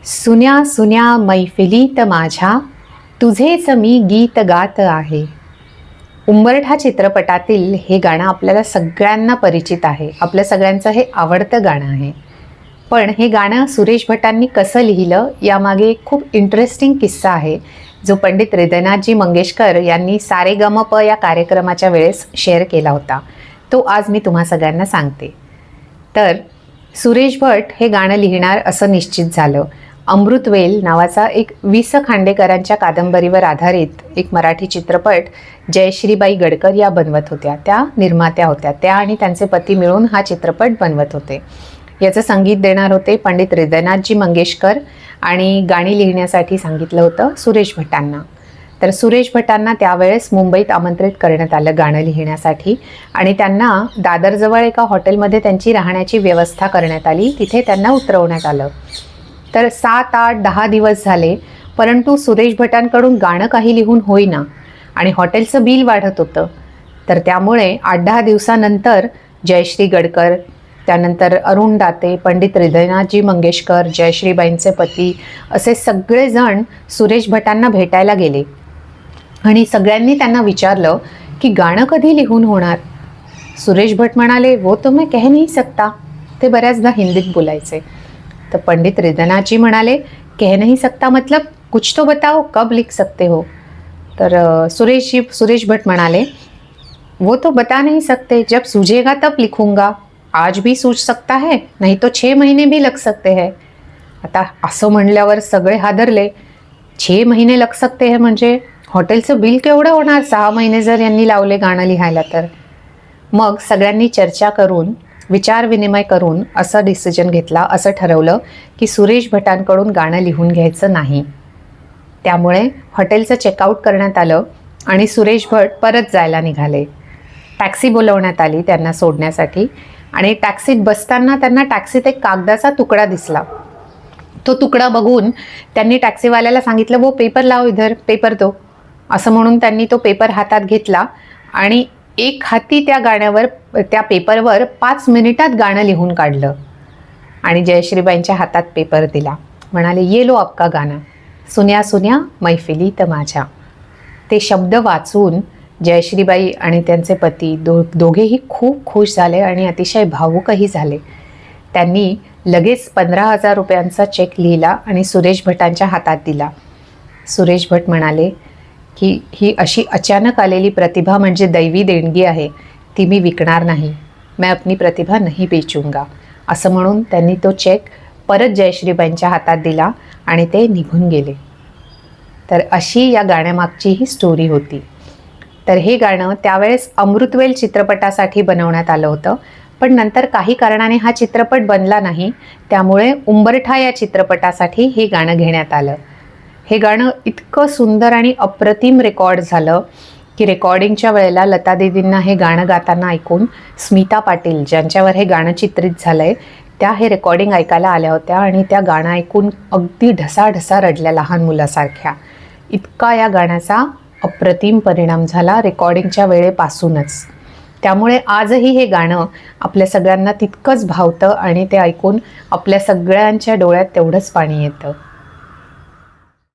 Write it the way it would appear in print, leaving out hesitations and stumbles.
सुन्या सुन्या मैफिलीत माझ्या तुझेच मी गीत गात आहे. उंबरठा चित्रपटातील हे गाणं आपल्याला सगळ्यांना परिचित आहे. आपल्या सगळ्यांचं हे आवडतं गाणं आहे. पण हे गाणं सुरेश भटांनी कसं लिहिलं यामागे खूप इंटरेस्टिंग किस्सा आहे, जो पंडित हृदयनाथजी मंगेशकर यांनी सारेगमप या कार्यक्रमाच्या वेळेस शेअर केला होता. तो आज मी तुम्हा सगळ्यांना सांगते. तर सुरेश भट हे गाणं लिहिणार असं निश्चित झालं. अमृतवेल नावाचा एक वि. स. खांडेकरांच्या कादंबरीवर आधारित एक मराठी चित्रपट जयश्रीबाई गडकर या बनवत होत्या. त्या निर्मात्या होत्या. त्या आणि त्यांचे पती मिळून हा चित्रपट बनवत होते. याचं संगीत देणार होते पंडित हृदयनाथजी मंगेशकर आणि गाणी लिहिण्यासाठी सांगितलं होतं सुरेश भटांना. तर सुरेश भटांना त्यावेळेस मुंबईत आमंत्रित करण्यात आलं गाणं लिहिण्यासाठी आणि त्यांना दादरजवळ एका हॉटेलमध्ये त्यांची राहण्याची व्यवस्था करण्यात आली. तिथे त्यांना उतरवण्यात आलं. तर 7, 8, 10 दिवस झाले, परंतु सुरेश भटांकडून गाणं काही लिहून होईना आणि हॉटेलचं बिल वाढत होतं. तर त्यामुळे 8-10 दिवसानंतर जयश्री गडकर, त्यानंतर अरुण दाते, पंडित हृदयनाथजी मंगेशकर, जयश्रीबाईंचे पती असे सगळेजण सुरेश भटांना भेटायला गेले आणि सगळ्यांनी त्यांना विचारलं की गाणं कधी लिहून होणार. सुरेश भट म्हणाले, वो तो मैं कह नहीं सकता. ते बऱ्याचदा हिंदीत बोलायचे. तर पंडित हृदयनाथजी म्हणाले, कह नहीं सकता मतलब कुछ तो बताओ, कब लिख सकते हो. तर सुरेश भट म्हणाले, वो तो बता नहीं सकते, जब सूझेगा तब लिखूंगा. आज भी सूझ सकता है, नहीं तो 6 महीने भी लग सकते हैं. आता असं म्हणल्यावर सगळे हादरले. 6 महीने लग सकते हैं म्हणजे हॉटेलचं बिल केवढं होणार 6 महिने जर यांनी लावले गाणं लिहायला तर. मग सगळ्यांनी चर्चा करून विचारविनिमय करून असं डिसिजन घेतला, असं ठरवलं की सुरेश भटांकडून गाणं लिहून घ्यायचं नाही. त्यामुळे हॉटेलचं चेकआउट करण्यात आलं आणि सुरेश भट परत जायला निघाले. टॅक्सी बोलवण्यात आली त्यांना सोडण्यासाठी आणि टॅक्सीत बसताना त्यांना टॅक्सीत एक कागदाचा तुकडा दिसला. तो तुकडा बघून त्यांनी टॅक्सीवाल्याला सांगितलं, वो पेपर लाव इधर, पेपर दो. असं म्हणून त्यांनी तो पेपर हातात घेतला आणि एक हाती त्या पेपरवर 5 मिनिटात गाणं लिहून काढलं आणि जयश्रीबाईंच्या हातात पेपर दिला. म्हणाले, ये लो आपका गाणं, सुन्या सुन्या मैफिलीत माझ्या. ते शब्द वाचून जयश्रीबाई आणि त्यांचे पती दोघेही खूप खुश झाले आणि अतिशय भावूकही झाले. त्यांनी लगेच 15,000 रुपयांचा चेक लिहिला आणि सुरेश भटांच्या हातात दिला. सुरेश भट म्हणाले की ही अशी अचानक आलेली प्रतिभा म्हणजे दैवी देणगी आहे, ती मी विकणार नाही. मैं अपनी प्रतिभा नहीं बेचूंगा. असं म्हणून त्यांनी तो चेक परत जयश्रीबाईंच्या हातात दिला आणि ते निघून गेले. तर अशी या गाण्यामागची ही स्टोरी होती. तर हे गाणं त्यावेळेस अमृतवेल चित्रपटासाठी बनवण्यात आलं होतं, पण नंतर काही कारणाने हा चित्रपट बनला नाही. त्यामुळे उंबरठा या चित्रपटासाठी हे गाणं घेण्यात आलं. हे गाणं इतकं सुंदर आणि अप्रतिम रेकॉर्ड झालं की रेकॉर्डिंगच्या वेळेला लता दीदींना हे गाणं गाताना ऐकून स्मिता पाटील, ज्यांच्यावर हे गाणं चित्रित झालं आहे, त्या हे रेकॉर्डिंग ऐकायला आल्या होत्या आणि त्या गाणं ऐकून अगदी ढसाढसा रडल्या लहान मुलासारख्या. इतका या गाण्याचा अप्रतिम परिणाम झाला रेकॉर्डिंगच्या वेळेपासूनच. त्यामुळे आजही हे गाणं आपल्या सगळ्यांना तितकंच भावतं आणि ते ऐकून आपल्या सगळ्यांच्या डोळ्यात तेवढंच पाणी येतं.